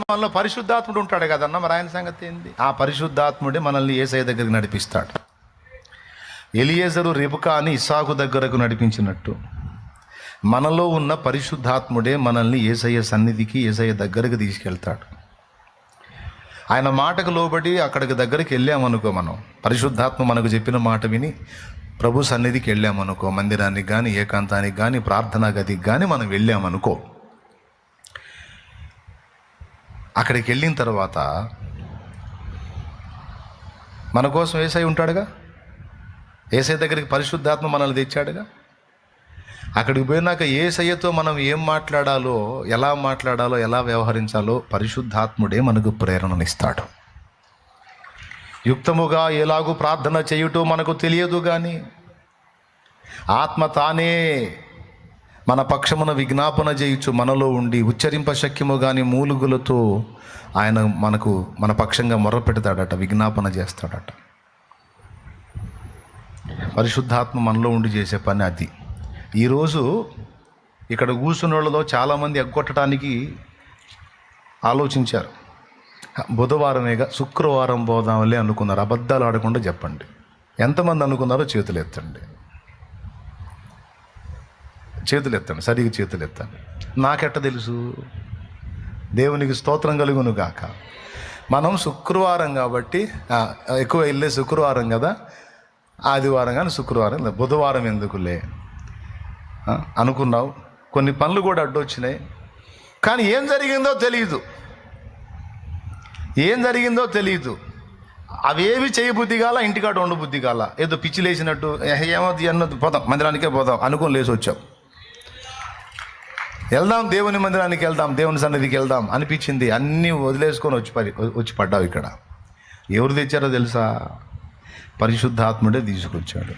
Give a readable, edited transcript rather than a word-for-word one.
మనలో పరిశుద్ధాత్ముడు ఉంటాడు కదన్న, మరి ఆయన సంగతి ఏంది? ఆ పరిశుద్ధాత్ముడే మనల్ని యేసయ్య దగ్గరికి నడిపిస్తాడు. ఎలియేజరు రెబెకా అని ఇస్సాకు దగ్గరకు నడిపించినట్టు మనలో ఉన్న పరిశుద్ధాత్ముడే మనల్ని యేసయ్య సన్నిధికి, యేసయ్య దగ్గరికి తీసుకెళ్తాడు. ఆయన మాటకు లోబడి అక్కడికి దగ్గరికి వెళ్ళామనుకో, మనం పరిశుద్ధాత్మ మనకు చెప్పిన మాట విని ప్రభు సన్నిధికి వెళ్ళామనుకో, మందిరానికి కానీ, ఏకాంతానికి కానీ, ప్రార్థనా గదికి కానీ మనం వెళ్ళామనుకో, అక్కడికి వెళ్ళిన తర్వాత మన కోసం యేసయ్య ఉంటాడుగా. యేసయ్య దగ్గరికి పరిశుద్ధాత్మ మనల్ని తెచ్చాడుగా. అక్కడికి పోయినాక యేసయ్యతో మనం ఏం మాట్లాడాలో, ఎలా వ్యవహరించాలో పరిశుద్ధాత్ముడే మనకు ప్రేరణనిస్తాడు. యుక్తముగా ఎలాగూ ప్రార్థన చేయుటో మనకు తెలియదు, కానీ ఆత్మ తానే మన పక్షమున విజ్ఞాపన చేయుచు మనలో ఉండి ఉచ్చరింప శక్యము కానీ మూలుగులతో ఆయన మన పక్షంగా మొర్రపెడతాడట, విజ్ఞాపన చేస్తాడట. పరిశుద్ధాత్మ మనలో ఉండి చేసే పని అది. ఈరోజు ఇక్కడ కూర్చున్న వాళ్ళలో చాలామంది ఎగ్గొట్టడానికి ఆలోచించారు. బుధవారమేగా, శుక్రవారం పోదాంలే అనుకున్నారు. అబద్ధాలు ఆడకుండా చెప్పండి, ఎంతమంది అనుకున్నారో చేతులు ఎత్తండి. సరిగ్గా చేతులు ఎత్తండి. నాకెట్ట తెలుసు? దేవునికి స్తోత్రం కలుగును గాక. మనం శుక్రవారం కాబట్టి ఎక్కువ వెళ్ళే శుక్రవారం కదా, ఆదివారం కానీ శుక్రవారం, బుధవారం ఎందుకులే అనుకున్నావు. కొన్ని పనులు కూడా అడ్డొచ్చినాయి, కానీ ఏం జరిగిందో తెలియదు. అవేవి చేయబుద్ధి కాల, ఇంటికాడ ఉండబుద్ధి కాల, ఏదో పిచ్చిలేసినట్టు ఏమవుతుంది అన్నది, పోదాం మందిరానికే పోదాం అనుకుని లేచి వచ్చాం. వెళ్దాం దేవుని మందిరానికి వెళ్దాం, దేవుని సన్నిధికి వెళ్దాం అనిపించింది. అన్నీ వదిలేసుకొని వచ్చి పడ్డావు. ఇక్కడ ఎవరు తెచ్చారో తెలుసా? పరిశుద్ధాత్ముడే తీసుకొచ్చాడు.